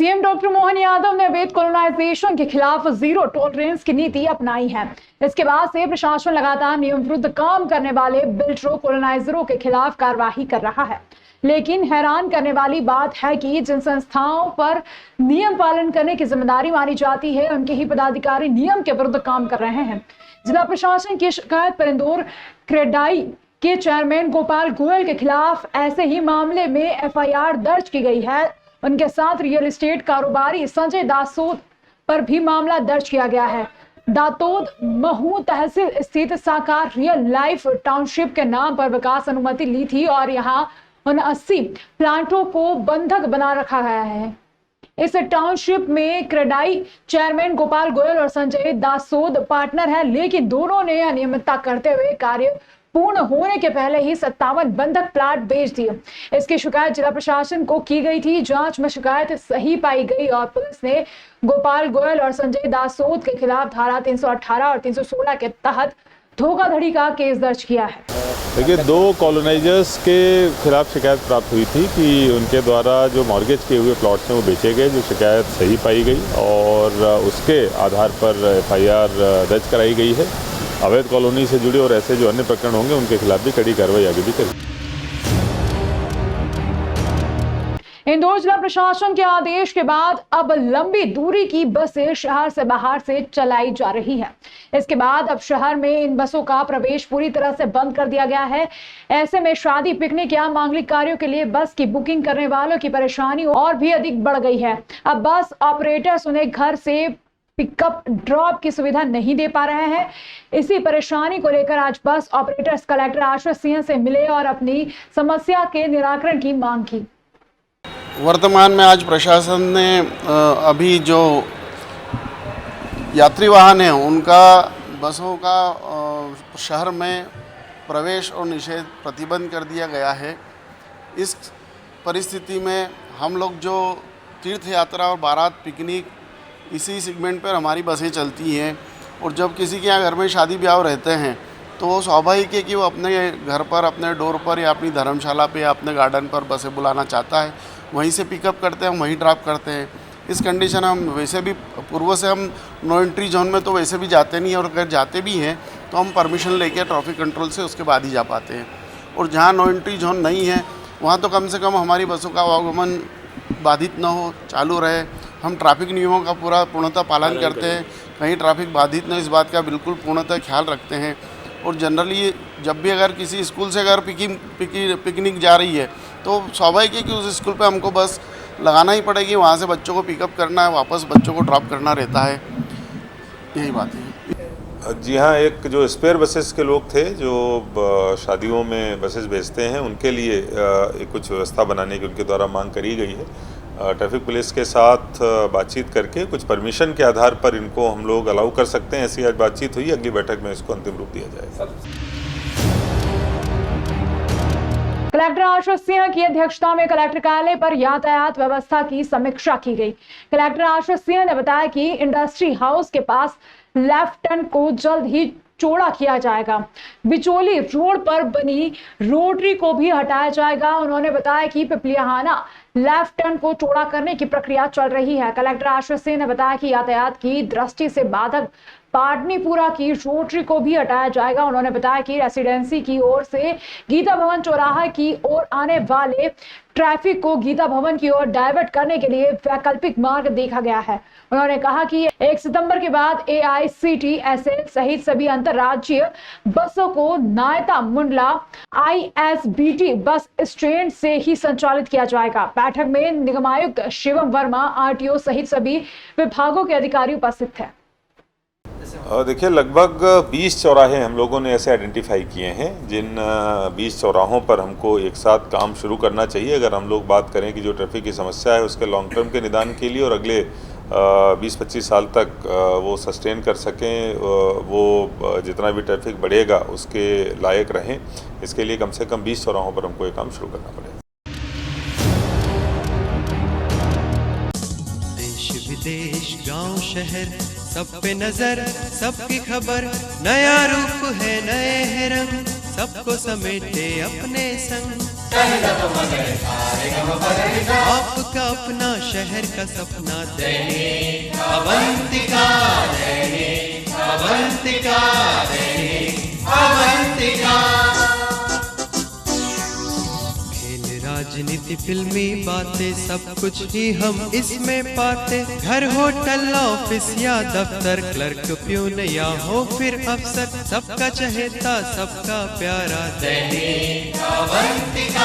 CM doctor Mohan Yadav ने अवैध colonisation के खिलाफ जीरो टॉलरेंस की नीति अपनाई है। इसके बाद से प्रशासन लगातार नियम विरुद्ध काम करने वाले बिल्डरों कॉलोनाइजरों के खिलाफ कार्रवाई कर रहा है। लेकिन हैरान करने वाली बात है कि जिन संस्थाओं पर नियम पालन करने की जिम्मेदारी मानी जाती है, उनके ही पदाधिकारी नियम के विरुद्ध काम कर रहे हैं। जिला प्रशासन की शिकायत पर इंदौर क्रेडाई के चेयरमैन गोपाल गोयल के खिलाफ ऐसे ही मामले में एफआईआर दर्ज की गई है। उनके साथ रियल एस्टेट कारोबारी संजय दासोद पर भी मामला दर्ज किया गया है। दातोद महू तहसील स्थित साकार रियल लाइफ टाउनशिप के नाम पर विकास अनुमति ली थी और यहाँ 79 प्लांटों को बंधक बना रखा गया है। इस टाउनशिप में क्रेडाई चेयरमैन गोपाल गोयल और संजय दासोद पार्टनर है, लेकिन दोनों ने अनियमितता करते हुए कार्य पूर्ण होने के पहले ही 57 बंधक प्लाट बेच दिए। इसकी शिकायत जिला प्रशासन को की गई थी। जांच में शिकायत सही पाई गई और पुलिस ने गोपाल गोयल और संजय दासोद के खिलाफ धारा 318 और 316 के तहत धोखाधड़ी का केस दर्ज किया है। देखिए, 2 कॉलोनाइजर्स के खिलाफ शिकायत प्राप्त हुई थी कि उनके द्वारा जो मॉर्गेज किए हुए प्लॉट्स हैं वो बेचे गए, जो शिकायत सही पाई गई और उसके आधार पर एफआईआर दर्ज कराई गई है। अवैध कॉलोनी से जुड़े और ऐसे जो अन्य प्रकरण होंगे उनके खिलाफ भी कड़ी कार्रवाई आगे भी करेगी। इंदौर जिला प्रशासन के आदेश के बाद अब लंबी दूरी की बसें शहर से बाहर से चलाई जा रही है। इसके बाद अब शहर में इन बसों का प्रवेश पूरी तरह से बंद कर दिया गया है। ऐसे में शादी, पिकनिक या मांगलिक कार्यों के लिए बस की बुकिंग करने वालों की परेशानी और भी अधिक बढ़ गई है। अब बस ऑपरेटर्स उन्हें घर से पिकअप ड्रॉप की सुविधा नहीं दे पा रहे हैं। इसी परेशानी को लेकर आज bus operators collector Ashish Singh से मिले और अपनी समस्या के निराकरण की मांग की। वर्तमान में आज प्रशासन ने अभी जो यात्री वाहन है उनका बसों का शहर में प्रवेश और निषेध प्रतिबंध कर दिया गया है। इस परिस्थिति में हम लोग जो तीर्थ यात्रा और बारात, पिकनिक, इसी सेगमेंट पर हमारी बसें चलती हैं और जब किसी के यहाँ घर में शादी ब्याह रहते हैं तो वो स्वाभाविक है कि वो अपने घर पर, अपने डोर पर या अपनी धर्मशाला पे या अपने गार्डन पर बसें बुलाना चाहता है। वहीं से पिकअप करते हैं, हम वहीं ड्रॉप करते हैं। इस कंडीशन हम वैसे भी पूर्व से हम नो एंट्री जोन में तो वैसे भी जाते नहीं हैं और अगर जाते भी हैं तो हम परमिशन लेके ट्रैफिक कंट्रोल से उसके बाद ही जा पाते हैं। और जहाँ नो एंट्री जोन नहीं है वहाँ तो कम से कम हमारी बसों का आवागमन बाधित न हो, चालू रहे। हम ट्रैफिक नियमों का पूर्णतः पालन करते हैं, कहीं ट्रैफिक बाधित न, इस बात का बिल्कुल पूर्णतः ख्याल रखते हैं। और जनरली जब भी अगर किसी स्कूल से अगर पिकनिक जा रही है तो स्वाभाविक है कि उस स्कूल पे हमको बस लगाना ही पड़ेगी, वहाँ से बच्चों को पिकअप करना है, वापस बच्चों को ड्रॉप करना रहता है। यही बात है। जी हाँ, एक जो स्पेयर बसेस के लोग थे जो शादियों में बसेस भेजते हैं उनके लिए कुछ व्यवस्था बनाने की उनके द्वारा मांग करी गई है। ट्रैफिक पुलिस के साथ बातचीत करके कुछ परमिशन के आधार पर इनको हम लोग अलाउ कर सकते हैं। ऐसी आज बातचीत हुई, अगली बैठक में इसको अंतिम रूप दिया जाएगा। कलेक्टर आशीष सिंह की अध्यक्षता में कलेक्टर कार्यालय पर यातायात व्यवस्था की समीक्षा की गई। कलेक्टर आशीष सिंह ने बताया कि इंडस्ट्री हाउस के पास लेफ्ट टर्न को जल्द ही चौड़ा किया जाएगा। बिचौली रोड पर बनी रोटरी को भी हटाया जाएगा। उन्होंने बताया कि पिपलियाहाना लेफ्ट टर्न को चौड़ा करने की प्रक्रिया चल रही है। कलेक्टर आशीष सिंह ने बताया कि यातायात की दृष्टि से बाधक पाटनीपुरा की रोटरी को भी हटाया जाएगा। उन्होंने बताया कि रेसिडेंसी की ओर से गीता भवन चौराहा की ओर आने वाले ट्रैफिक को गीता भवन की ओर डाइवर्ट करने के लिए वैकल्पिक मार्ग देखा गया है। उन्होंने कहा कि 1 सितंबर के बाद AICTSL सहित सभी अंतरराज्यीय बसों को नायता मुंडला ISBT बस स्टैंड से ही संचालित किया जाएगा। बैठक में निगमायुक्त शिवम वर्मा, RTO सहित सभी विभागों के अधिकारी उपस्थित थे। देखिए, लगभग 20 चौराहे हम लोगों ने ऐसे आइडेंटिफाई किए हैं जिन 20 चौराहों पर हमको एक साथ काम शुरू करना चाहिए। अगर हम लोग बात करें कि जो ट्रैफिक की समस्या है उसके लॉन्ग टर्म के निदान के लिए और अगले 20-25 साल तक वो सस्टेन कर सकें, वो जितना भी ट्रैफिक बढ़ेगा उसके लायक रहें, इसके लिए कम से कम 20 चौराहों पर हमको ये काम शुरू करना पड़ेगा। देश विदेश, गांव शहर, सब पे नजर, सबकी खबर, नया रूप है, नए हैं रंग, सबको समेटे अपने संग। आपका अपना शहर का सपना दैनिक अवंतिका, दैनिक अवंतिका, दैनिक अवंतिका। खेल, राजनीति, फिल्मी बातें, सब कुछ ही हम इसमें पाते। घर, होटल, ऑफिस या दफ्तर, क्लर्क, प्यून या हो फिर अफसर, सबका चहेता, सबका प्यारा दैनिक अवंतिका।